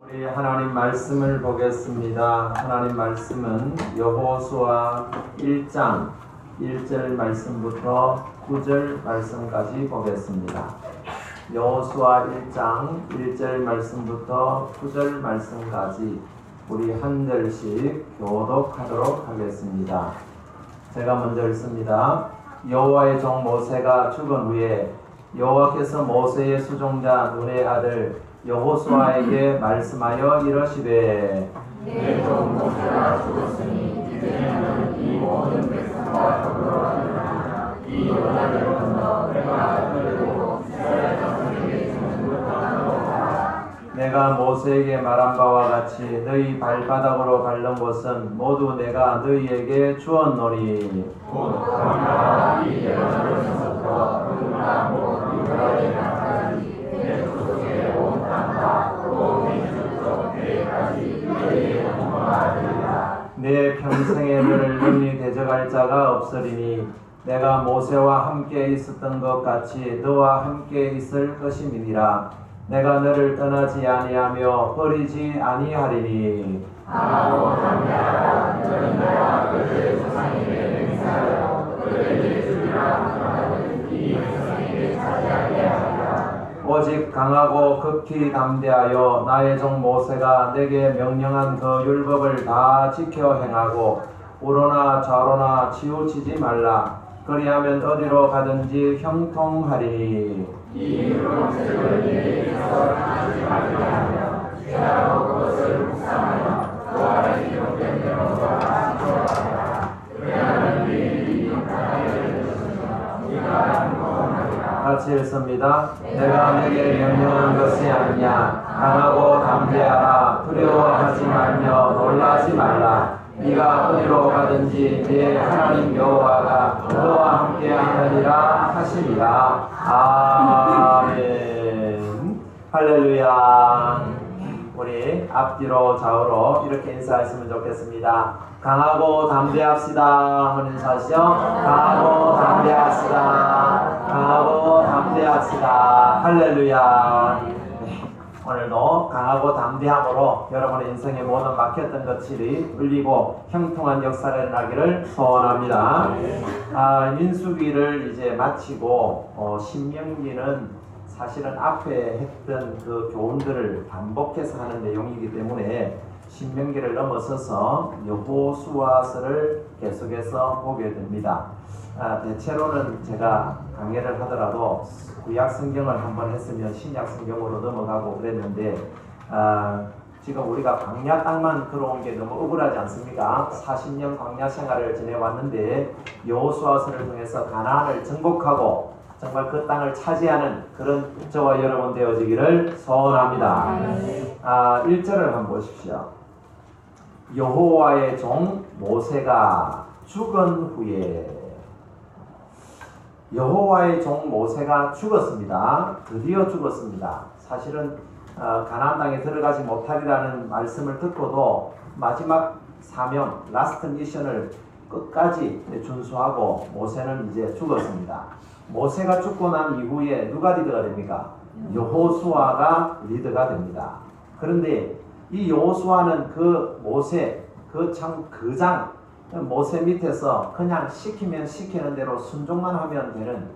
우리 하나님 말씀을 보겠습니다. 하나님 말씀은 여호수아 1장 1절 말씀부터 9절 말씀까지 보겠습니다. 여호수아 1장 1절 말씀부터 9절 말씀까지 우리 한 절씩 교독하도록 하겠습니다. 제가 먼저 읽습니다. 여호와의 종 모세가 죽은 후에 여호와께서 모세의 수종자 눈의 아들 여호수아에게 말씀하여 이르시되 내 종 모세가 죽었으니 이제는 이 모든 백성과 더불어 하리라. 이 요단을 건너 내가 그들고 이스라엘 자손에게 정복을 떠나노라. 내가 모세에게 말한 바와 같이 너희 발바닥으로 밟는 곳은 모두 내가 너희에게 주었노니 곧 가나안 이 예루살렘에서부터 누구나 못 이스라엘 땅까지 내 족속의 온 땅과 또 민족적 대까지 너희에게 공헌하리라. 내 평생에 너를 능히 대적할 자가 없으리니 내가 모세와 함께 있었던 것 같이 너와 함께 있을 것임이니라. 내가 너를 떠나지 아니하며 버리지 아니하리니 하나도 담대하라. 너는 너와 그들의 조상에게 맹세하여 그들에게 주리라 하는 이 백성에게 차지하게 하리라. 오직 강하고 극히 담대하여 나의 종 모세가 내게 명령한 그 율법을 다 지켜 행하고 우로나 좌로나 치우치지 말라. 그리하면 어디로 가든지 형통하리니 이 율법책을 네 입에서 떠나지 말게 하며 죄하고 그것을 묵상하여 그 안에 기록된 대로 너가 지켜가라. 그리하면 네 일이 나타나게 될 것이며 네가 행복하리라. 같이 읽습니다. 내가 내게 명령한 것이 아니냐. 강하고 담대하라. 두려워하지 말며 놀라지 말라. 네가 어디로 가든지 네 하나님 여호와가 너와 함께 하느니라 하시니라. 아멘. 할렐루야. 우리 앞뒤로 좌우로 이렇게 인사했으면 좋겠습니다. 강하고 담대합시다. 한번 인사하시죠. 강하고 담대합시다. 강하고 담대합시다. 할렐루야. 오늘도 강하고 담대함으로 여러분의 인생의 모든 막혔던 것들이 울리고 형통한 역사가 일어나기를 소원합니다. 민수기를 이제 마치고 신명기는 사실은 앞에 했던 그 교훈들을 반복해서 하는 내용이기 때문에 신명기를 넘어서서 여호수아서를 계속해서 보게 됩니다. 대체로는 제가 강의를 하더라도 구약 성경을 한번 했으면 신약 성경으로 넘어가고 그랬는데 지금 우리가 광야 땅만 걸어온 게 너무 억울하지 않습니까? 40년 광야 생활을 지내왔는데 여호수아서를 통해서 가나안을 정복하고 정말 그 땅을 차지하는 그런 저와 여러분 되어지기를 소원합니다. 1절을 한번 보십시오. 여호와의 종 모세가 죽은 후에 여호와의 종 모세가 죽었습니다. 드디어 죽었습니다. 사실은 가나안 땅에 들어가지 못하리라는 말씀을 듣고도 마지막 사명, 라스트 미션을 끝까지 준수하고 모세는 이제 죽었습니다. 모세가 죽고 난 이후에 누가 리더가 됩니까? 여호수아가 리더가 됩니다. 그런데 이 여호수아는 그 모세, 그 참 거장 모세 밑에서 그냥 시키면 시키는 대로 순종만 하면 되는,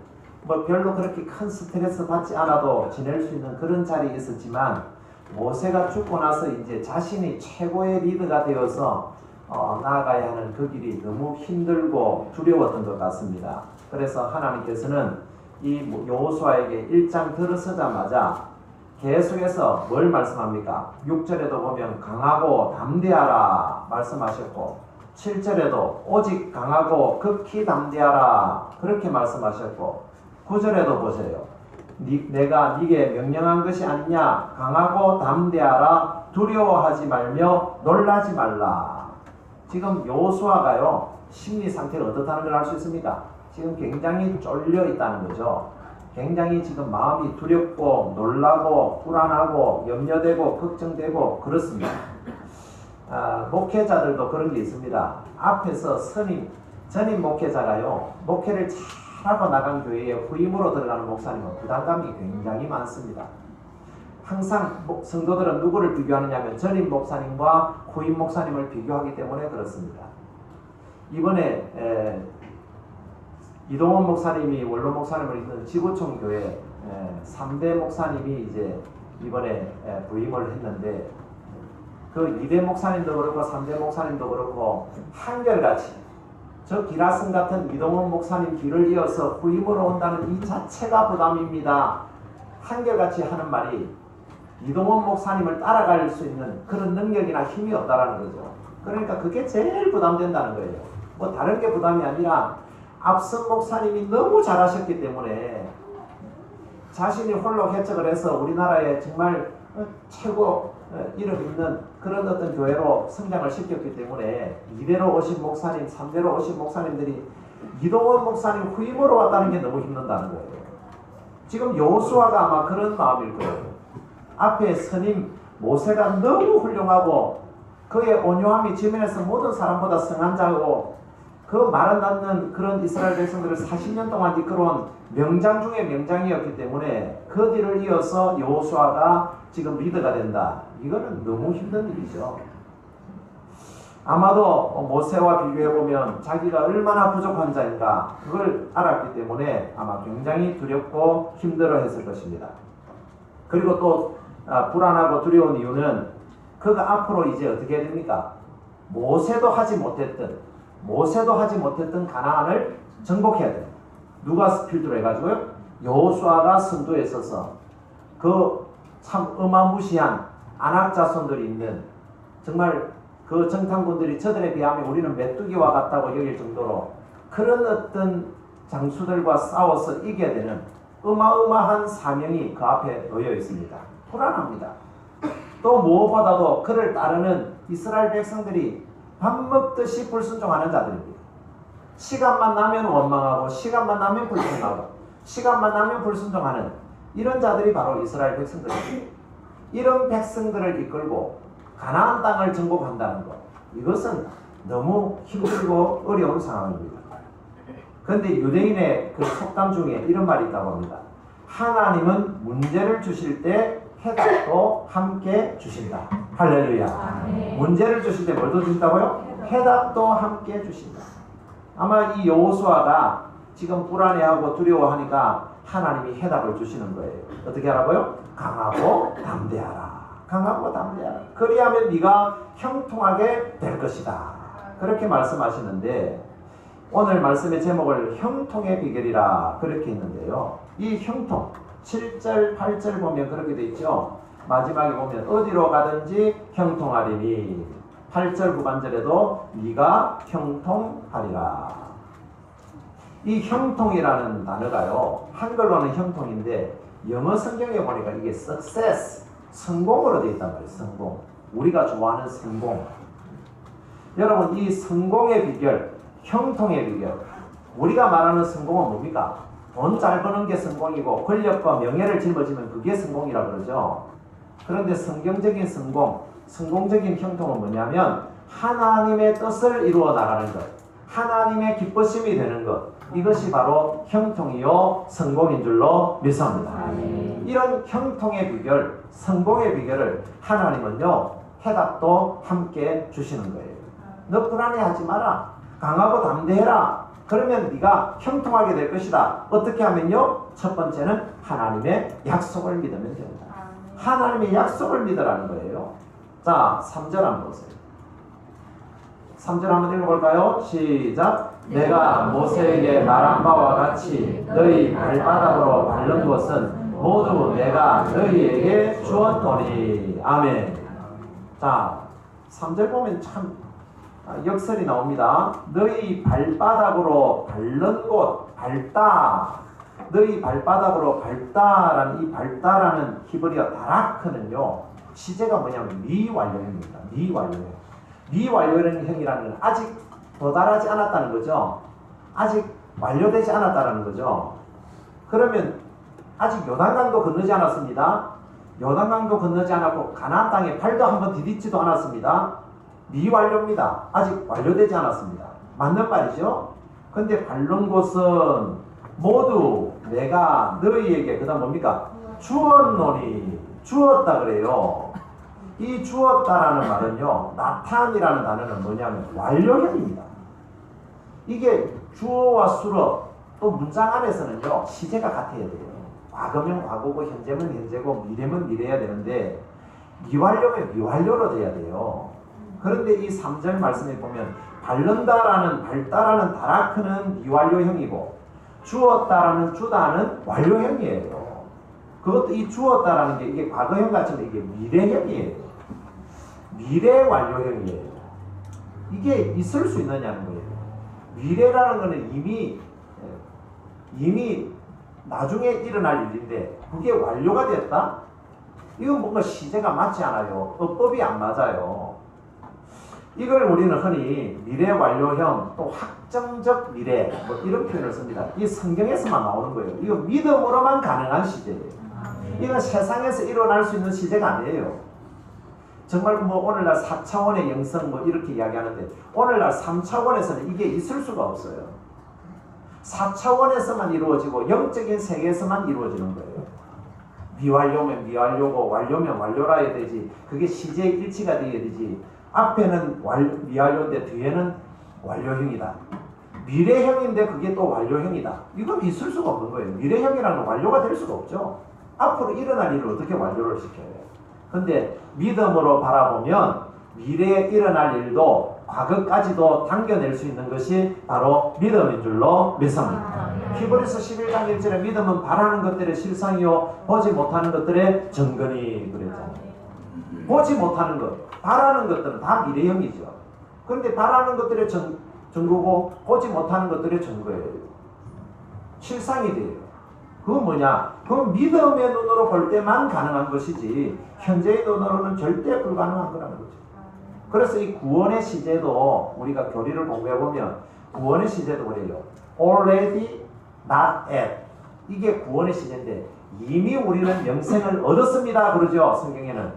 뭐 별로 그렇게 큰 스트레스 받지 않아도 지낼 수 있는 그런 자리에 있었지만 모세가 죽고 나서 이제 자신이 최고의 리더가 되어서 나아가야 하는 그 길이 너무 힘들고 두려웠던 것 같습니다. 그래서 하나님께서는 이 여호수아에게 1장 들어서자마자 계속해서 뭘 말씀합니까? 6절에도 보면 강하고 담대하라 말씀하셨고 7절에도 오직 강하고 극히 담대하라 그렇게 말씀하셨고 9절에도 보세요. 내가 네게 명령한 것이 아니냐. 강하고 담대하라. 두려워하지 말며 놀라지 말라. 지금 여호수아가요 심리 상태가 어떻다는 걸 알 수 있습니까? 지금 굉장히 쫄려 있다는 거죠. 굉장히 지금 마음이 두렵고 놀라고 불안하고 염려되고 걱정되고 그렇습니다. 목회자들도 그런 게 있습니다. 앞에서 전임 목회자가요 목회를 잘하고 나간 교회에 후임으로 들어가는 목사님은 부담감이 굉장히 많습니다. 항상 성도들은 누구를 비교하느냐면 전임 목사님과 후임 목사님을 비교하기 때문에 그렇습니다. 이번에 이동원 목사님이 원로 목사님을 잇는 지구촌 교회 3대 목사님이 이제 이번에 부임을 했는데 그 2대 목사님도 그렇고 3대 목사님도 그렇고 한결같이 저 기라슨 같은 이동원 목사님 길을 이어서 후임으로 온다는 이 자체가 부담입니다. 한결같이 하는 말이 이동원 목사님을 따라갈 수 있는 그런 능력이나 힘이 없다라는 거죠. 그러니까 그게 제일 부담된다는 거예요. 뭐 다른 게 부담이 아니라 앞선 목사님이 너무 잘하셨기 때문에 자신이 홀로 개척을 해서 우리나라에 정말 최고 이름 있는 그런 어떤 교회로 성장을 시켰기 때문에 이대로 오신 목사님, 3대로 오신 목사님들이 이동원 목사님 후임으로 왔다는 게 너무 힘든다는 거예요. 지금 여호수아가 아마 그런 마음일 거예요. 앞에 선임 모세가 너무 훌륭하고 그의 온유함이 지면에서 모든 사람보다 성한 자고 그 말 안 듣는 그런 이스라엘 백성들을 40년 동안 이끌어온 명장 중에 명장이었기 때문에 그 뒤를 이어서 여호수아가 지금 리더가 된다. 이거는 너무 힘든 일이죠. 아마도 모세와 비교해보면 자기가 얼마나 부족한 자인가 그걸 알았기 때문에 아마 굉장히 두렵고 힘들어했을 것입니다. 그리고 또 불안하고 두려운 이유는 그가 앞으로 이제 어떻게 해야 됩니까? 모세도 하지 못했던 가나안을 정복해야 돼요. 누가 필두로 해가지고요? 여호수아가 선두에 서서 그 참 어마무시한 아낙 자손들이 있는 정말 그 정탐꾼들이 저들에 비하면 우리는 메뚜기와 같다고 여길 정도로 그런 어떤 장수들과 싸워서 이겨야 되는 어마어마한 사명이 그 앞에 놓여 있습니다. 불안합니다. 또 무엇보다도 그를 따르는 이스라엘 백성들이 밥 먹듯이 불순종하는 자들입니다. 시간만 나면 원망하고 시간만 나면 불순하고 시간만 나면 불순종하는 이런 자들이 바로 이스라엘 백성들입니다. 이런 백성들을 이끌고 가나안 땅을 정복한다는 것, 이것은 너무 힘들고 어려운 상황입니다. 그런데 유대인의 그 속담 중에 이런 말이 있다고 합니다. 하나님은 문제를 주실 때 해답도 함께 주신다. 할렐루야. 문제를 주실 때 뭘 더 주신다고요? 해답도 함께 주신다. 아마 이 여호수아가 지금 불안해하고 두려워하니까 하나님이 해답을 주시는 거예요. 어떻게 하라고요? 강하고 담대하라. 강하고 담대하라. 그리하면 네가 형통하게 될 것이다. 그렇게 말씀하시는데 오늘 말씀의 제목을 형통의 비결이라 그렇게 했는데요. 이 형통 7절 8절 보면 그렇게 돼 있죠. 마지막에 보면 어디로 가든지 형통하리니 8절 후반절에도 네가 형통하리라. 이 형통이라는 단어가요, 한글로는 형통인데 영어 성경에 보니까 이게 success, 성공으로 되어 있단 말이에요. 성공. 우리가 좋아하는 성공. 여러분, 이 성공의 비결, 형통의 비결, 우리가 말하는 성공은 뭡니까? 돈 잘 버는 게 성공이고 권력과 명예를 짊어지면 그게 성공이라 그러죠. 그런데 성경적인 성공, 성공적인 형통은 뭐냐면 하나님의 뜻을 이루어 나가는 것, 하나님의 기쁘심이 되는 것, 이것이 바로 형통이요 성공인 줄로 믿습니다. 이런 형통의 비결, 성공의 비결을 하나님은요 해답도 함께 주시는 거예요. 너 불안해하지 마라. 강하고 담대해라. 그러면 네가 형통하게 될 것이다. 어떻게 하면요? 첫 번째는 하나님의 약속을 믿으면 됩니다. 하나님의 약속을 믿으라는 거예요. 자, 3절 한번 보세요. 3절 한번 읽어볼까요? 시작. 내가 모세에게 말한 바와 같이 너희 발바닥으로 밟는 것은 모두 내가 너희에게 주었노니. 아멘. 자, 3절 보면 참 역설이 나옵니다. 너희 발바닥으로 밟는 곳, 밟다. 너희 발바닥으로 밟다라는 이 밟다라는 히브리어 다라크는요. 시제가 뭐냐면 미완료형입니다. 미완료형. 미완료형이라는 건 아직 도달하지 않았다는 거죠. 아직 완료되지 않았다는 거죠. 그러면 아직 요단강도 건너지 않았습니다. 요단강도 건너지 않았고 가나안 땅에 발도 한번 디딛지도 않았습니다. 미완료입니다. 아직 완료되지 않았습니다. 맞는 말이죠. 근데 밟는 곳은 모두 내가 너희에게, 그 다음 뭡니까? 주었노니 주었다 그래요. 이 주었다라는 말은요, 나타이라는 단어는 뭐냐면 완료형입니다. 이게 주어와 수어 또 문장 안에서는요 시제가 같아야 돼요. 과거면 과거고 현재면 현재고 미래면 미래야 되는데 미완료면 미완료로 돼야 돼요. 그런데 이 3절 말씀에 보면 발른다라는 다라크는 미완료형이고 주었다라는 주다는 완료형이에요. 그것도 이 주었다라는 게 이게 과거형 같지만 이게 미래형이에요. 미래 완료형이에요. 이게 있을 수 있느냐는 거예요. 미래라는 거는 이미 나중에 일어날 일인데 그게 완료가 됐다? 이건 뭔가 시제가 맞지 않아요. 어법이 안 맞아요. 이걸 우리는 흔히 미래 완료형 또 확정적 미래 뭐 이런 표현을 씁니다. 이 성경에서만 나오는 거예요. 이거 믿음으로만 가능한 시제예요. 이건 세상에서 일어날 수 있는 시제가 아니에요. 정말 뭐 오늘날 4차원의 영성 뭐 이렇게 이야기하는데 오늘날 3차원에서는 이게 있을 수가 없어요. 4차원에서만 이루어지고 영적인 세계에서만 이루어지는 거예요. 미완료면 미완료고 완료면 완료라 해야 되지. 그게 시제의 일치가 되어야 되지. 앞에는 미완료인데 뒤에는 완료형이다. 미래형인데 그게 또 완료형이다. 이건 있을 수가 없는 거예요. 미래형이라는 건 완료가 될 수가 없죠. 앞으로 일어날 일을 어떻게 완료를 시켜요? 근데 믿음으로 바라보면 미래에 일어날 일도 과거까지도 당겨낼 수 있는 것이 바로 믿음인 줄로 믿습니다. 히브리서 11장 1절에 믿음은 바라는 것들의 실상이요 보지 못하는 것들의 증거니 그랬잖아요. 보지 못하는 것, 바라는 것들은 다 미래형이죠. 그런데 바라는 것들의 증거고 보지 못하는 것들의 증거예요. 실상이 돼요. 그건 뭐냐? 그건 믿음의 눈으로 볼 때만 가능한 것이지 현재의 눈으로는 절대 불가능한 거라는 거죠. 그래서 이 구원의 시제도 우리가 교리를 공부해보면 구원의 시제도 그래요. Already, not yet. 이게 구원의 시제인데 이미 우리는 영생을 얻었습니다. 그러죠. 성경에는.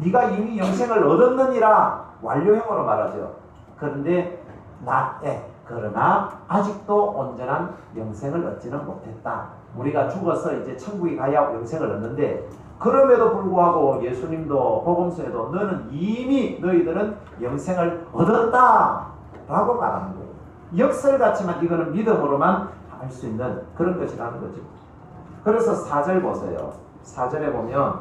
네가 이미 영생을 얻었느니라 완료형으로 말하죠. 그런데 not yet. 그러나 아직도 온전한 영생을 얻지는 못했다. 우리가 죽어서 이제 천국에 가야 영생을 얻는데 그럼에도 불구하고 예수님도 복음서에도 너희들은 영생을 얻었다 라고 말하는 거예요. 역설 같지만 이거는 믿음으로만 할 수 있는 그런 것이라는 거죠. 그래서 4절 보세요. 4절에 보면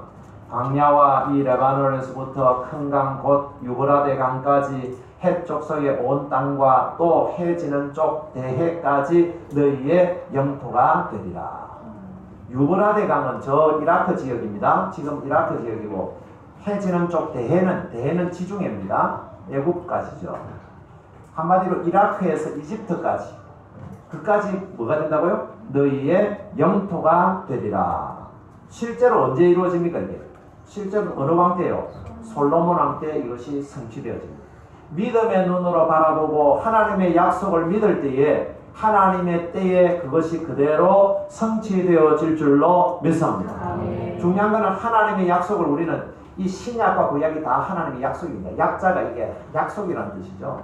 광야와 이 레바논에서부터 큰 강 곧 유브라데 강까지 해 쪽서의 온 땅과 또 해 지는 쪽 대해까지 너희의 영토가 되리라. 유브라데 강은 저 이라크 지역입니다. 지금 이라크 지역이고 해 지는 쪽 대해는 지중해입니다. 애국까지죠. 한마디로 이라크에서 이집트까지 그까지 뭐가 된다고요? 너희의 영토가 되리라. 실제로 언제 이루어집니까 이게? 실제로 어느 왕 때요? 솔로몬 왕 때 이것이 성취되어집니다. 믿음의 눈으로 바라보고 하나님의 약속을 믿을 때에 하나님의 때에 그것이 그대로 성취되어질 줄로 믿습니다. 중요한 것은 하나님의 약속을 우리는 이 신약과 구약이 다 하나님의 약속입니다. 약자가 이게 약속이라는 뜻이죠.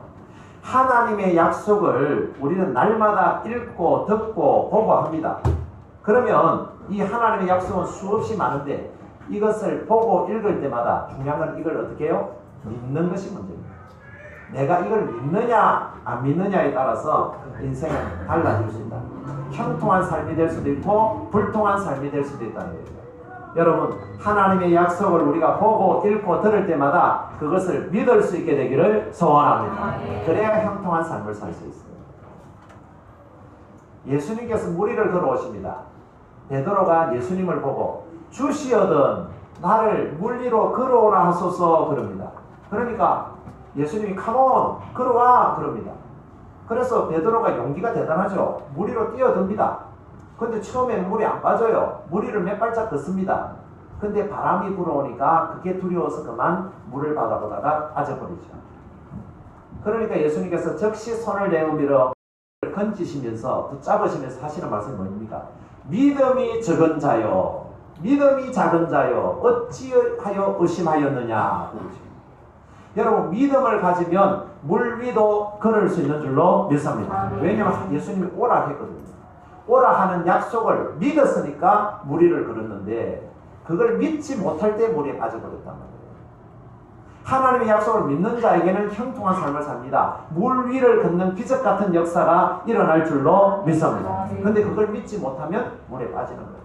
하나님의 약속을 우리는 날마다 읽고 듣고 보고 합니다. 그러면 이 하나님의 약속은 수없이 많은데 이것을 보고 읽을 때마다 중요한 건 이걸 어떻게 해요? 믿는 것이 문제입니다. 내가 이걸 믿느냐 안 믿느냐에 따라서 인생은 달라질 수 있다. 형통한 삶이 될 수도 있고 불통한 삶이 될 수도 있다는 거예요. 여러분 하나님의 약속을 우리가 보고 읽고 들을 때마다 그것을 믿을 수 있게 되기를 소원합니다. 그래야 형통한 삶을 살 수 있어요. 예수님께서 무리를 걸어오십니다. 베드로가 예수님을 보고 주시어든 나를 물리로 걸어오라 하소서 그럽니다. 그러니까 예수님이 컴온 걸어와 그럽니다. 그래서 베드로가 용기가 대단하죠. 무리로 뛰어듭니다. 근데 처음에는 물이 안 빠져요. 무리를 몇 발짝 걷습니다. 근데 바람이 불어오니까 그게 두려워서 그만 물을 받아보다가 빠져버리죠. 그러니까 예수님께서 즉시 손을 내밀어 건지시면서 붙잡으시면서 하시는 말씀이 뭡니까? 믿음이 적은 자여, 믿음이 작은 자여, 어찌하여 의심하였느냐. 그러죠. 여러분 믿음을 가지면 물 위도 걸을 수 있는 줄로 믿습니다. 왜냐하면 예수님이 오라 했거든요. 오라 하는 약속을 믿었으니까 물 위를 걸었는데 그걸 믿지 못할 때 물에 빠져버렸단 말이에요. 하나님의 약속을 믿는 자에게는 형통한 삶을 삽니다. 물 위를 걷는 기적 같은 역사가 일어날 줄로 믿습니다. 근데 그걸 믿지 못하면 물에 빠지는 거예요.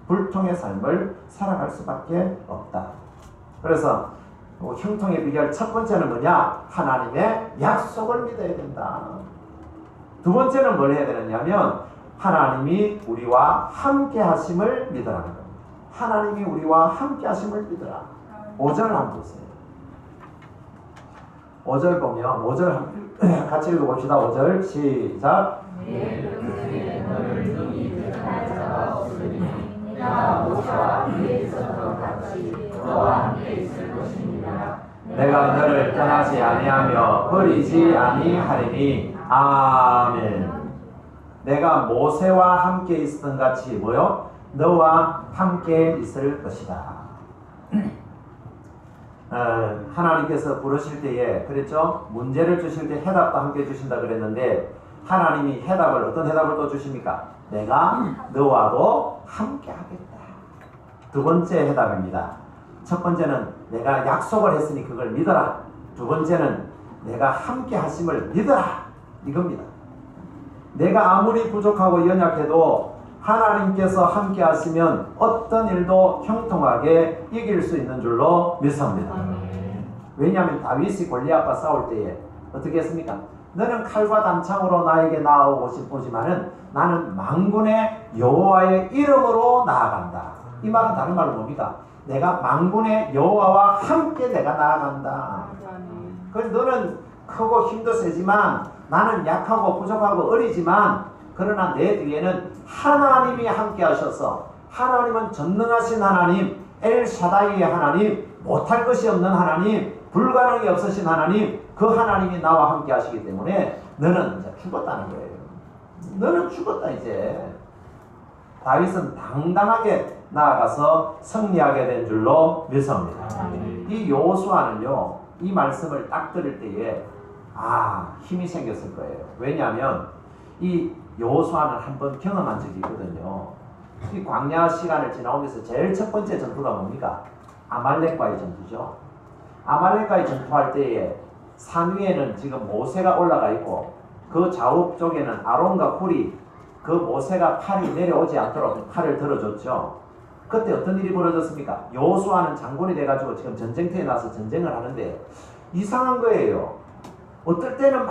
불통의 삶을 살아갈 수밖에 없다. 그래서 형통의 비결 첫 번째는 뭐냐? 하나님의 약속을 믿어야 된다. 두 번째는 뭘 해야 되느냐면 하나님이 우리와 함께 하심을 믿으라는 겁니다. 하나님이 우리와 함께 하심을 믿으라. 5절 한번 보세요. 5절 보면 5절 같이 읽어봅시다. 5절 시작. 내 그릇에 너를 능히 대신할 자가 없으니 네가 모세와 함께 있었던 것 같이 너와 함께 있을 것입니다. 내가 너를 떠나지 아니하며 버리지 아니하리니. 아멘. 내가 모세와 함께 있었던 같이 뭐요? 너와 함께 있을 것이다. 하나님께서 부르실 때에 그랬죠? 문제를 주실 때 해답도 함께 주신다 그랬는데 하나님이 해답을 어떤 해답을 또 주십니까? 내가 너와도 함께 하겠다. 두 번째 해답입니다. 첫 번째는 내가 약속을 했으니 그걸 믿어라. 두 번째는 내가 함께 하심을 믿어라. 이겁니다. 내가 아무리 부족하고 연약해도 하나님께서 함께 하시면 어떤 일도 형통하게 이길 수 있는 줄로 믿습니다. 왜냐하면 다윗이 골리앗과 싸울 때에 어떻게 했습니까? 너는 칼과 단창으로 나에게 나아오지만은 나는 만군의 여호와의 이름으로 나아간다. 이 말은 다른 말로 뭡니까? 내가 만군의 여호와와 함께 내가 나아간다. 그래서 너는 크고 힘도 세지만 나는 약하고 부족하고 어리지만 그러나 내 뒤에는 하나님이 함께 하셔서 하나님은 전능하신 하나님, 엘샤다이의 하나님, 못할 것이 없는 하나님, 불가능이 없으신 하나님, 그 하나님이 나와 함께 하시기 때문에 너는 이제 죽었다는 거예요. 너는 죽었다 이제. 다윗은 당당하게 나아가서 승리하게 된 줄로 믿습니다. 이 여호수아는요, 이 말씀을 딱 들을 때에 힘이 생겼을 거예요. 왜냐하면 이 여호수아는 한번 경험한 적이 있거든요. 이 광야 시간을 지나오면서 제일 첫 번째 전투가 뭡니까? 아말렉과의 전투죠. 아말렉과의 전투할 때에 산 위에는 지금 모세가 올라가 있고 그 좌우 쪽에는 아론과 훌이 그 모세가 팔이 내려오지 않도록 팔을 들어줬죠. 그때 어떤 일이 벌어졌습니까? 여호수아는 장군이 돼가지고 지금 전쟁터에 나서 전쟁을 하는데 이상한 거예요. 어떨 때는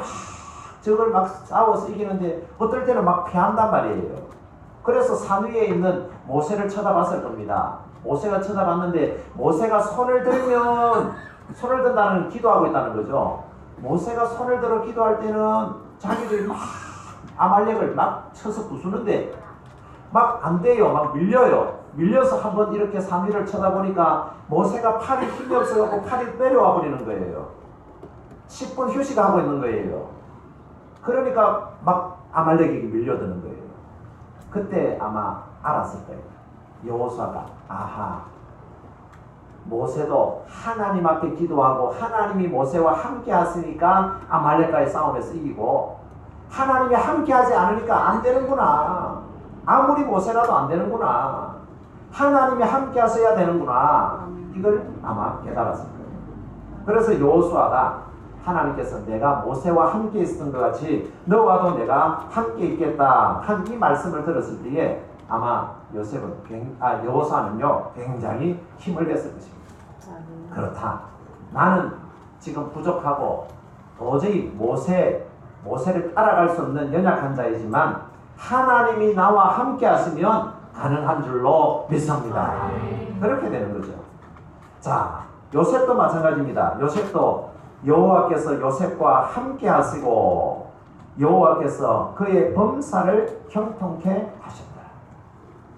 적을 막 싸워서 이기는데 어떨 때는 막 피한단 말이에요. 그래서 산 위에 있는 모세를 쳐다봤을 겁니다. 모세가 쳐다봤는데 모세가 손을 든다는 기도하고 있다는 거죠. 모세가 손을 들어 기도할 때는 자기들이 막 아말렉을 막 쳐서 부수는데 막 안 돼요. 막 밀려요. 밀려서 한번 이렇게 산 위를 쳐다보니까 모세가 팔이 힘이 없어갖고 팔이 내려와 버리는 거예요. 10분 휴식하고 있는 거예요. 그러니까 막 아말렉에게 밀려드는 거예요. 그때 아마 알았을 거예요. 여호수아가 모세도 하나님 앞에 기도하고 하나님이 모세와 함께 하시니까 아말렉과의 싸움에서 이기고 하나님이 함께 하지 않으니까 안 되는구나. 아무리 모세라도 안 되는구나. 하나님이 함께 하셔야 되는구나. 이걸 아마 깨달았을 거예요. 그래서 여호수아가 하나님께서 내가 모세와 함께 있었던 것 같이 너와도 내가 함께 있겠다 한 이 말씀을 들었을 때에 아마 여호수아는요 굉장히 힘을 냈을 것입니다. 그렇다. 나는 지금 부족하고 도저히 모세를 따라갈 수 없는 연약한 자이지만 하나님이 나와 함께 하시면 가능한 줄로 믿습니다. 그렇게 되는 거죠. 자, 요셉도 마찬가지입니다. 요셉도 여호와께서 요셉과 함께 하시고 여호와께서 그의 범사를 형통케 하셨다.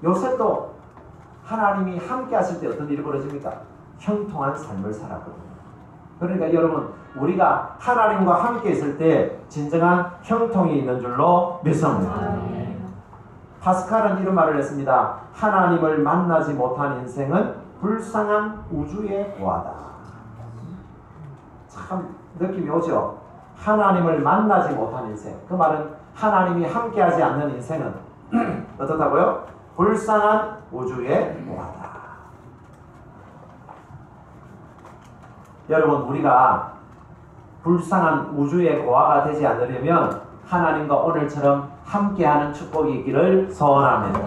요셉도 하나님이 함께 하실 때 어떤 일이 벌어집니까? 형통한 삶을 살았거든요. 그러니까 여러분 우리가 하나님과 함께 있을 때 진정한 형통이 있는 줄로 믿습니다. 파스칼은 이런 말을 했습니다. 하나님을 만나지 못한 인생은 불쌍한 우주의 보화다. 참 느낌이 오죠. 하나님을 만나지 못한 인생. 그 말은 하나님이 함께하지 않는 인생은 어떻다고요? 불쌍한 우주의 보화다. 여러분, 우리가 불쌍한 우주의 고아가 되지 않으려면 하나님과 오늘처럼 함께하는 축복이 있기를 소원합니다.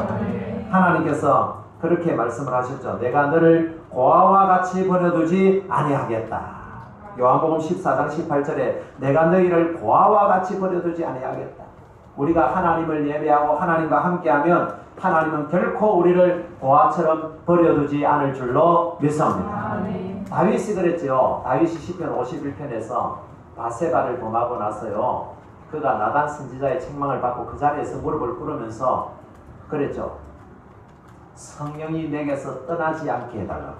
하나님께서 그렇게 말씀을 하셨죠. 내가 너를 고아와 같이 버려두지 아니하겠다. 요한복음 14장 18절에 내가 너희를 고아와 같이 버려두지 아니하겠다. 우리가 하나님을 예배하고 하나님과 함께하면 하나님은 결코 우리를 고아처럼 버려두지 않을 줄로 믿습니다. 다윗이 그랬죠. 다윗이 시편 51편에서 바세바를 범하고 나서요, 그가 나단 선지자의 책망을 받고 그 자리에서 무릎을 꿇으면서 그랬죠. 성령이 내게서 떠나지 않게 해달라.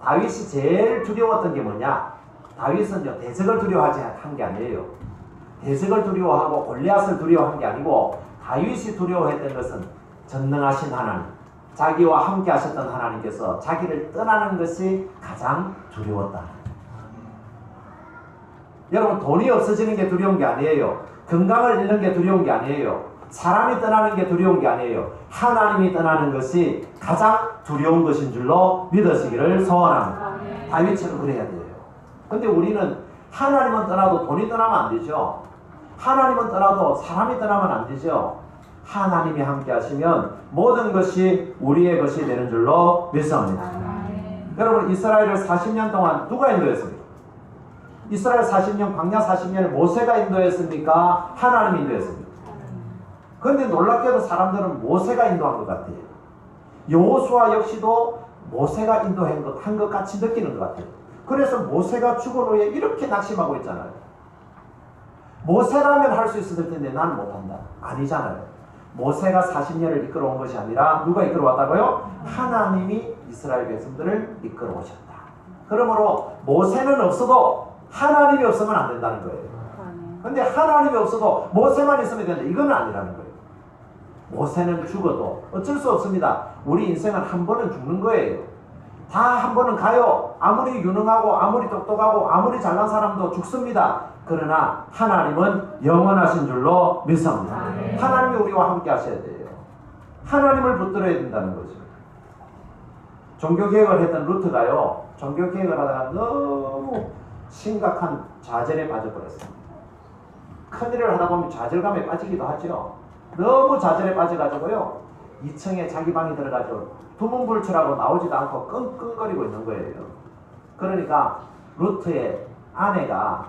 다윗이 제일 두려웠던 게 뭐냐? 다윗은요, 대적을 두려워하지 한 게 아니에요. 대적을 두려워하고 골리앗을 두려워한 게 아니고 다윗이 두려워했던 것은 전능하신 하나님, 자기와 함께 하셨던 하나님께서 자기를 떠나는 것이 가장 두려웠다. 여러분, 돈이 없어지는 게 두려운 게 아니에요. 건강을 잃는 게 두려운 게 아니에요. 사람이 떠나는 게 두려운 게 아니에요. 하나님이 떠나는 것이 가장 두려운 것인 줄로 믿으시기를 소원합니다. 다윗처럼 그래야 돼요. 근데 우리는 하나님은 떠나도 돈이 떠나면 안 되죠. 하나님은 떠나도 사람이 떠나면 안 되죠. 하나님이 함께 하시면 모든 것이 우리의 것이 되는 줄로 믿습니다. 여러분, 이스라엘을 40년 동안 누가 인도했습니까? 이스라엘 40년, 광야 40년을 모세가 인도했습니까? 하나님이 인도했습니까? 그런데 놀랍게도 사람들은 모세가 인도한 것 같아요. 여호수아 역시도 모세가 인도한 것 같이 느끼는 것 같아요. 그래서 모세가 죽은 후에 이렇게 낙심하고 있잖아요. 모세라면 할 수 있었을 텐데 난 못한다. 아니잖아요. 모세가 40년을 이끌어온 것이 아니라 누가 이끌어왔다고요? 하나님이 이스라엘 백성들을 이끌어오셨다. 그러므로 모세는 없어도 하나님이 없으면 안 된다는 거예요. 근데 하나님이 없어도 모세만 있으면 되는데 이건 아니라는 거예요. 모세는 죽어도 어쩔 수 없습니다. 우리 인생은 한 번은 죽는 거예요. 다 한 번은 가요. 아무리 유능하고 아무리 똑똑하고 아무리 잘난 사람도 죽습니다. 그러나 하나님은 영원하신 줄로 믿습니다. 하나님이 우리와 함께 하셔야 돼요. 하나님을 붙들어야 된다는 거죠. 종교개혁을 했던 루트가요, 종교개혁을 하다가 너무 심각한 좌절에 빠져버렸습니다. 큰일을 하다 보면 좌절감에 빠지기도 하죠. 너무 좌절에 빠져가지고요, 2층에 자기 방에 들어가죠. 두문불출하고 나오지도 않고 끙끙거리고 있는 거예요. 그러니까 루트의 아내가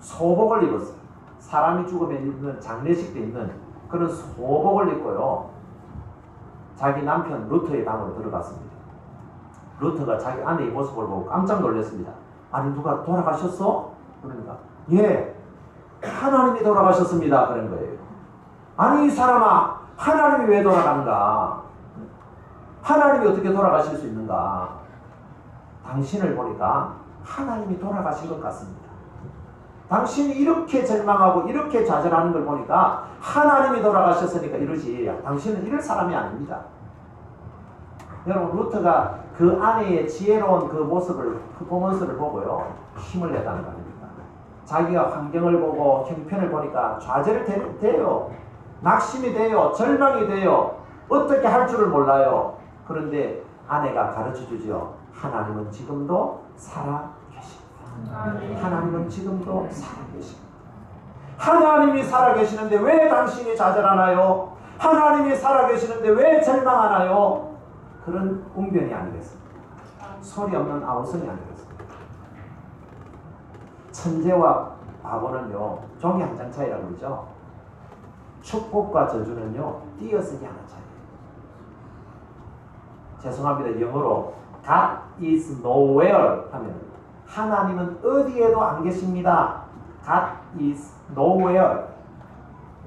소복을 입었어요. 사람이 죽으면 입는 장례식 때 입는 그런 소복을 입고요, 자기 남편 루트의 방으로 들어갔습니다. 루트가 자기 아내의 모습을 보고 깜짝 놀랐습니다. 아니, 누가 돌아가셨어? 그러니까 예, 하나님이 돌아가셨습니다. 그런 거예요. 아니, 이 사람아, 하나님이 왜 돌아가는가? 하나님이 어떻게 돌아가실 수 있는가? 당신을 보니까 하나님이 돌아가신 것 같습니다. 당신이 이렇게 절망하고 이렇게 좌절하는 걸 보니까 하나님이 돌아가셨으니까 이러지, 당신은 이럴 사람이 아닙니다. 여러분, 루트가 그 아내의 지혜로운 그 모습을, 퍼포먼스를 보고요, 힘을 냈다는 거 아닙니까? 자기가 환경을 보고 형편을 보니까 좌절이 돼요. 낙심이 돼요. 절망이 돼요. 어떻게 할 줄을 몰라요. 그런데 아내가 가르쳐주죠. 하나님은 지금도 살아계십니다. 하나님은 지금도 살아계십니다. 하나님이 살아계시는데 왜 당신이 좌절하나요? 하나님이 살아계시는데 왜 절망하나요? 그런 웅변이 아니겠습니까? 소리 없는 아우성이 아니겠습니까? 천재와 바보는요, 종이 한 장 차이라고 그러죠. 축복과 저주는요, 띄어쓰기 하나 차이. 죄송합니다. 영어로 God is nowhere 하면 하나님은 어디에도 안 계십니다. God is nowhere.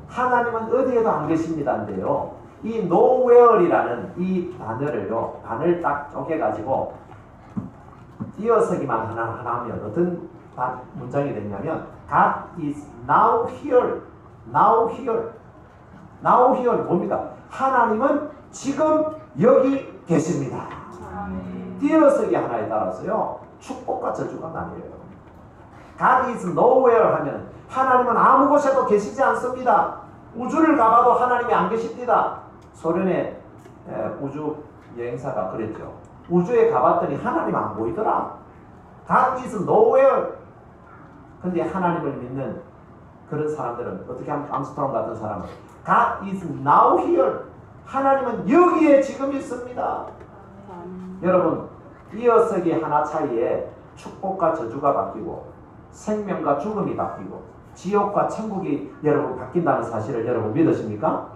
하나님은 어디에도 안 계십니다인데요, 이 nowhere이라는 이 단어를요, 단을 딱 쪼개가지고 띄어쓰기만 하나 하면 어떤 문장이 되냐면 God is now here. Now here. Now here 뭡니까? 하나님은 지금 여기 계십니다. 띄어쓰기 하나에 따라서요, 축복과 저주가 나뉘어요. God is nowhere 하면 하나님은 아무 곳에도 계시지 않습니다. 우주를 가봐도 하나님이 안 계십니다. 소련의 우주 여행사가 그랬죠. 우주에 가봤더니 하나님 안 보이더라. God is nowhere. 근데 하나님을 믿는 그런 사람들은 어떻게 하면 암스트롱 같은 사람은 God is now here. 하나님은 여기에 지금 있습니다. 여러분, 이어서기 하나 차이에 축복과 저주가 바뀌고 생명과 죽음이 바뀌고 지옥과 천국이 여러분 바뀐다는 사실을 여러분 믿으십니까?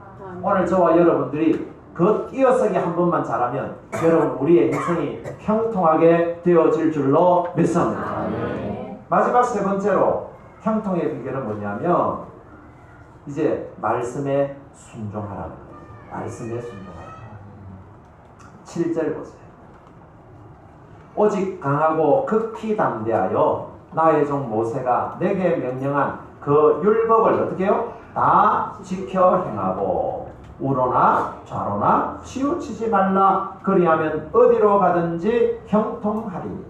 오늘 저와 여러분들이 그 띄어쓰기 한 번만 잘하면 여러분 우리의 인생이 형통하게 되어질 줄로 믿습니다. 마지막 세 번째로 형통의 비결은 뭐냐면 이제 말씀에 순종하라는 거예요. 말씀에 순종하라. 7절 보세요. 오직 강하고 극히 담대하여 나의 종 모세가 내게 명령한 그 율법을 어떻게 해요? 다 지켜 행하고 우로나 좌로나 치우치지 말라. 그리하면 어디로 가든지 형통하리.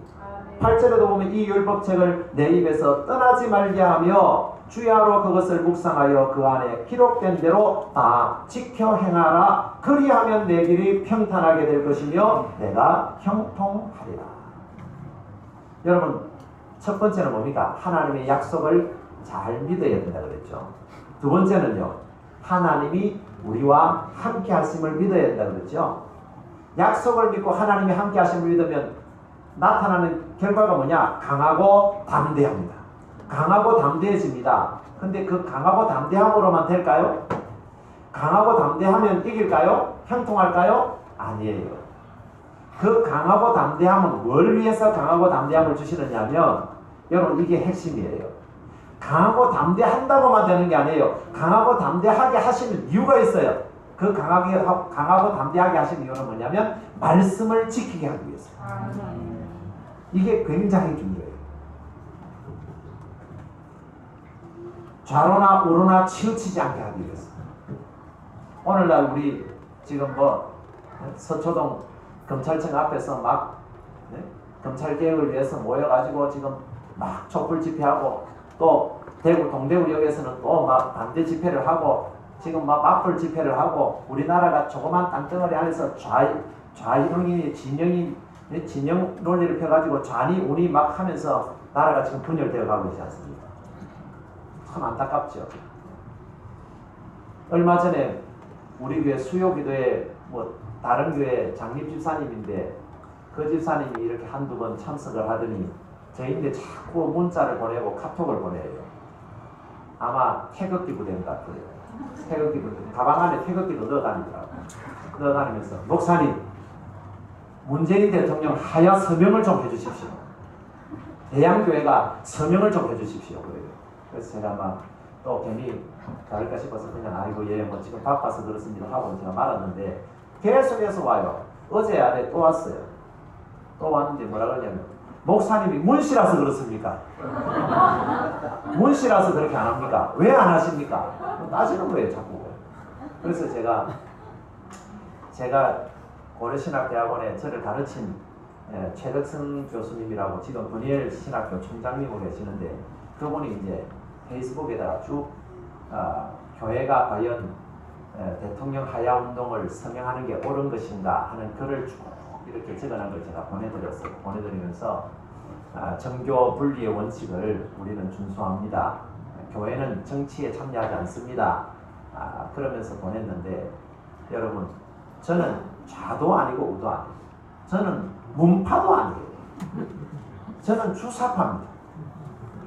8절에도 보면 이 율법책을 내 입에서 떠나지 말게 하며 주야로 그것을 묵상하여 그 안에 기록된 대로 다 지켜 행하라. 그리하면 내 길이 평탄하게 될 것이며 내가 형통하리라. 여러분, 첫 번째는 뭡니까? 하나님의 약속을 잘 믿어야 된다 그랬죠. 두 번째는요, 하나님이 우리와 함께 하심을 믿어야 된다 그랬죠. 약속을 믿고 하나님이 함께 하심을 믿으면 나타나는 결과가 뭐냐? 강하고 담대합니다. 강하고 담대해집니다. 근데 그 강하고 담대함으로만 될까요? 강하고 담대하면 이길까요? 형통할까요? 아니에요. 그 강하고 담대함은 뭘 위해서 강하고 담대함을 주시느냐면 여러분 이게 핵심이에요. 강하고 담대한다고만 되는 게 아니에요. 강하고 담대하게 하시는 이유가 있어요. 그 강하고 담대하게 하시는 이유는 뭐냐면 말씀을 지키게 하기 위해서. 이게 굉장히 중요해요. 좌로나 우로나 치우치지 않게 하기 위해서. 오늘날 우리 지금 서초동 검찰청 앞에서 막 검찰개혁을 위해서 모여가지고 지금 막 촛불 집회하고 또 대구 동대구역에서는 또 막 반대 집회를 하고 지금 막 맞불 집회를 하고 우리나라가 조그만 땅덩어리 안에서 좌형이 진영 논리를 펴가지고 좌니 우니 막 하면서 나라가 지금 분열되어 가고 있지 않습니까? 참 안타깝죠. 얼마 전에 우리 교회 수요기도에 다른 교회 장립 집사님인데 그 집사님이 이렇게 한두 번 참석을 하더니 저희인데 자꾸 문자를 보내고 카톡을 보내요. 아마 태극기 부대인 것 같아요. 태극기 부대. 가방 안에 태극기도 넣어다니더라고요. 넣어다니면서 목사님 문재인 대통령 하야 서명을 좀 해주십시오. 대양교회가 서명을 좀 해주십시오. 그래서 제가 막 또 괜히 다를까 싶어서 그냥 아이고 뭐 지금 바빠서 그렇습니다 하고 제가 말았는데 계속해서 와요. 어제 아래 또 왔어요. 또 왔는데 뭐라 그러냐면 목사님이 문씨라서 그렇습니까? 문씨라서 그렇게 안 합니까? 왜 안 하십니까? 따지는 거예요 자꾸. 그래서 제가 고려신학대학원에 저를 가르친 최덕승 교수님이라고 지금 분이엘 신학교 총장님으로 계시는데 그분이 이제 페이스북에다가 쭉 교회가 과연 대통령 하야 운동을 서명하는 게 옳은 것인가 하는 글을 쭉 이렇게 적어놓은 걸 제가 보내드렸어요. 보내드리면서 정교 분리의 원칙을 우리는 준수합니다. 교회는 정치에 참여하지 않습니다. 그러면서 보냈는데 여러분 저는 좌도 아니고 우도 아니에요. 저는 문파도 아니에요. 저는 주사파입니다.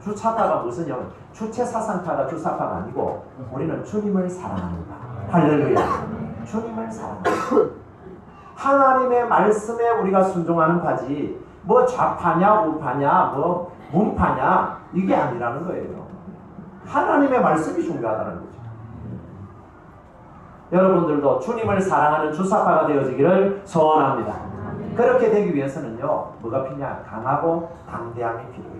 주사파가 무슨 영? 주체사상파가 주사파가 아니고 우리는 주님을 사랑합니다. 할렐루야. 주님을 사랑합니다. 하나님의 말씀에 우리가 순종하는 파지 뭐 좌파냐 우파냐 뭐 문파냐 이게 아니라는 거예요. 하나님의 말씀이 중요하다는 거죠. 여러분들도 주님을 사랑하는 주사파가 되어지기를 소원합니다. 그렇게 되기 위해서는요 뭐가 필요냐? 강하고 담대함이 필요해요.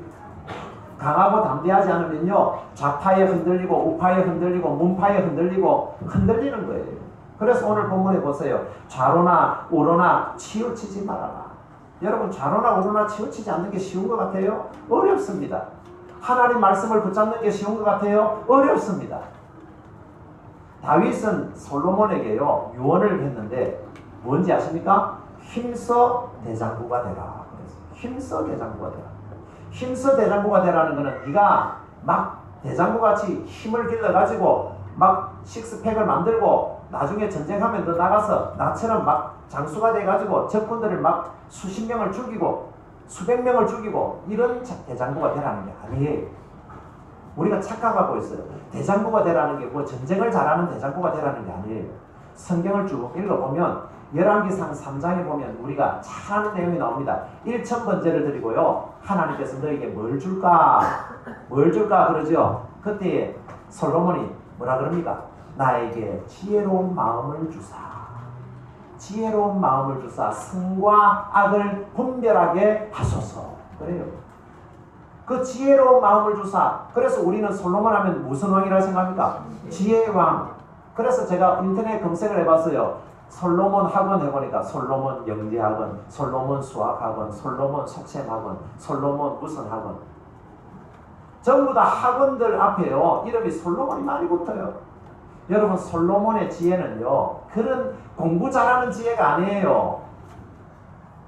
강하고 담대하지 않으면요 좌파에 흔들리고 우파에 흔들리고 문파에 흔들리는 거예요. 그래서 오늘 본문에 보세요. 좌로나 우로나 치우치지 말아라. 여러분 좌로나 우로나 치우치지 않는 게 쉬운 것 같아요? 어렵습니다. 하나님 말씀을 붙잡는 게 쉬운 것 같아요? 어렵습니다. 다윗은 솔로몬에게요 유언을 했는데 뭔지 아십니까? 힘써 대장부가 되라. 힘써 대장부가 되라. 힘써 대장부가 되라는 거는 네가 막 대장부같이 힘을 길러가지고 막 식스팩을 만들고 나중에 전쟁하면 너 나가서 나처럼 막 장수가 돼가지고 적군들을 막 수십 명을 죽이고 수백 명을 죽이고 이런 대장부가 되라는 게 아니에요. 우리가 착각하고 있어요. 대장부가 되라는 게 뭐 전쟁을 잘하는 대장부가 되라는 게 아니에요. 성경을 쭉 읽어보면 열왕기상 3장에 보면 우리가 잘 아는 내용이 나옵니다. 1,000번제를 드리고요. 하나님께서 너에게 뭘 줄까? 뭘 줄까 그러죠. 그때 솔로몬이 뭐라 그럽니까? 나에게 지혜로운 마음을 주사. 지혜로운 마음을 주사 선과 악을 분별하게 하소서. 그래요. 그 지혜로운 마음을 주사. 그래서 우리는 솔로몬 하면 무슨 왕이라고 생각합니까? 지혜의 왕. 그래서 제가 인터넷 검색을 해봤어요. 솔로몬 학원 해보니까 솔로몬 영재학원, 솔로몬 수학학원, 솔로몬 속셈학원, 솔로몬 무슨 학원. 전부 다 학원들 앞에요. 이름이 솔로몬이 많이 붙어요. 여러분 솔로몬의 지혜는요. 그런 공부 잘하는 지혜가 아니에요.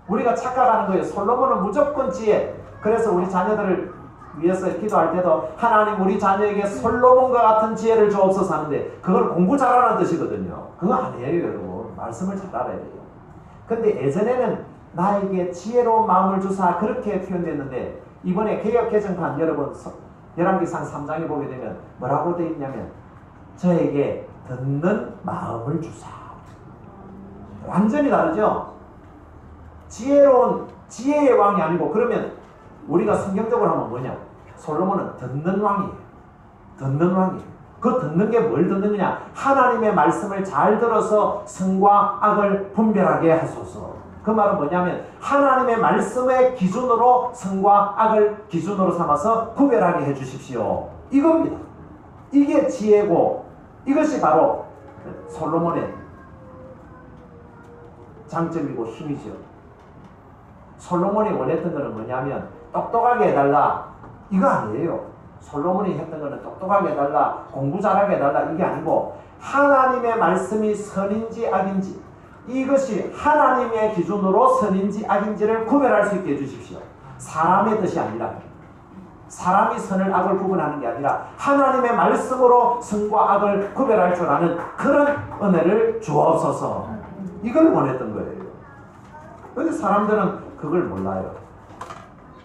우리가 착각하는 거예요. 솔로몬은 무조건 지혜. 그래서 우리 자녀들을 위해서 기도할 때도 하나님 우리 자녀에게 솔로몬과 같은 지혜를 주옵소서 하는데 그걸 공부 잘하는 뜻이거든요. 그거 아니에요 여러분. 말씀을 잘 알아야 돼요. 근데 예전에는 나에게 지혜로운 마음을 주사 그렇게 표현됐는데 이번에 개역개정판 여러분 열왕기상 3장에 보게 되면 뭐라고 되어 있냐면 저에게 듣는 마음을 주사. 완전히 다르죠. 지혜로운 지혜의 왕이 아니고 그러면 우리가 성경적으로 하면 뭐냐? 솔로몬은 듣는 왕이에요. 듣는 왕이에요. 그 듣는 게 뭘 듣는 거냐? 하나님의 말씀을 잘 들어서 선과 악을 분별하게 하소서. 그 말은 뭐냐면 하나님의 말씀의 기준으로 선과 악을 기준으로 삼아서 구별하게 해주십시오. 이겁니다. 이게 지혜고 이것이 바로 솔로몬의 장점이고 힘이죠. 솔로몬이 원했던 것은 뭐냐면 똑똑하게 해달라 이거 아니에요. 솔로몬이 했던 것은 똑똑하게 해달라 공부 잘하게 해달라 이게 아니고 하나님의 말씀이 선인지 악인지 이것이 하나님의 기준으로 선인지 악인지를 구별할 수 있게 해주십시오. 사람의 뜻이 아니라 사람이 선을 악을 구분하는 게 아니라 하나님의 말씀으로 선과 악을 구별할 줄 아는 그런 은혜를 주옵소서. 이걸 원했던 거예요. 그런데 사람들은 그걸 몰라요.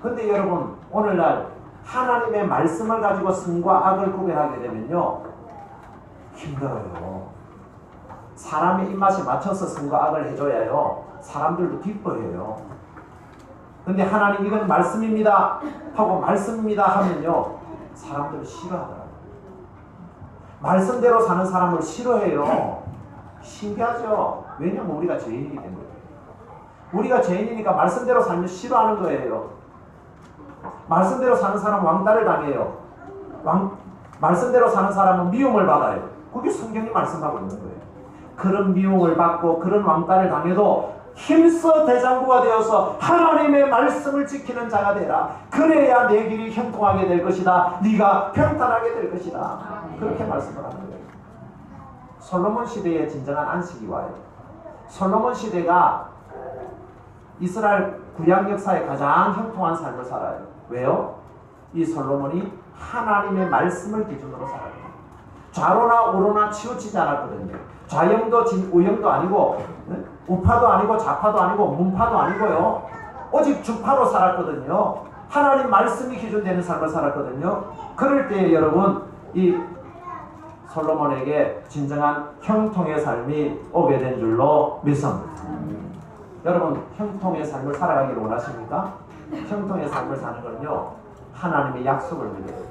근데 여러분 오늘날 하나님의 말씀을 가지고 선과 악을 구별하게 되면요 힘들어요. 사람의 입맛에 맞춰서 선과 악을 해줘야요 사람들도 기뻐해요. 근데 하나님 이건 말씀입니다 하고 말씀입니다 하면요 사람들은 싫어하더라고요. 말씀대로 사는 사람을 싫어해요. 신기하죠. 왜냐면 우리가 죄인이기 때문에. 우리가 죄인이니까 말씀대로 살면 싫어하는 거예요. 말씀대로 사는 사람은 왕따를 당해요. 말씀대로 사는 사람은 미움을 받아요. 그게 성경이 말씀하고 있는 거예요. 그런 미움을 받고 그런 왕따를 당해도 힘써 대장부가 되어서 하나님의 말씀을 지키는 자가 되라. 그래야 내 길이 형통하게 될 것이다. 네가 평탄하게 될 것이다. 그렇게 말씀을 하는 거예요. 솔로몬 시대에 진정한 안식이 와요. 솔로몬 시대가 이스라엘 구약 역사에 가장 형통한 삶을 살아요. 왜요? 이 솔로몬이 하나님의 말씀을 기준으로 살아요. 좌로나 우로나 치우치지 않았거든요. 좌영도 우영도 아니고 우파도 아니고 좌파도 아니고 문파도 아니고요. 오직 주파로 살았거든요. 하나님 말씀이 기준되는 삶을 살았거든요. 그럴 때 여러분 이 솔로몬에게 진정한 형통의 삶이 오게 된 줄로 믿습니다. 여러분 형통의 삶을 살아가기를 원하십니까? 형통의 삶을 사는 거는요 하나님의 약속을 믿어요.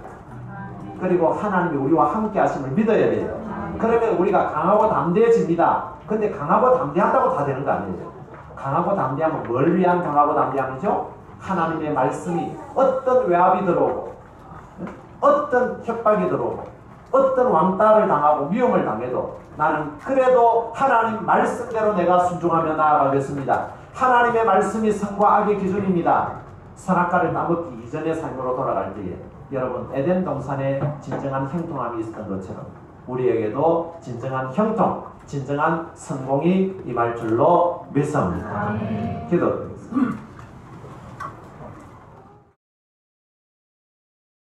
그리고 하나님이 우리와 함께 하심을 믿어야 돼요. 그러면 우리가 강하고 담대해집니다. 근데 강하고 담대하다고 다 되는 거 아니에요. 강하고 담대하면 뭘 위한 강하고 담대함이죠? 하나님의 말씀이 어떤 외압이 들어오고 어떤 협박이 들어오고 어떤 왕따를 당하고 미움을 당해도 나는 그래도 하나님 말씀대로 내가 순종하며 나아가겠습니다. 하나님의 말씀이 선과 악의 기준입니다. 선악과를 따먹기 이전의 삶으로 돌아갈 때에 여러분 에덴 동산에 진정한 형통함이 있었던 것처럼 우리에게도 진정한 형통, 진정한 성공이 임할 줄로 믿습니다. 기도드리겠습니다.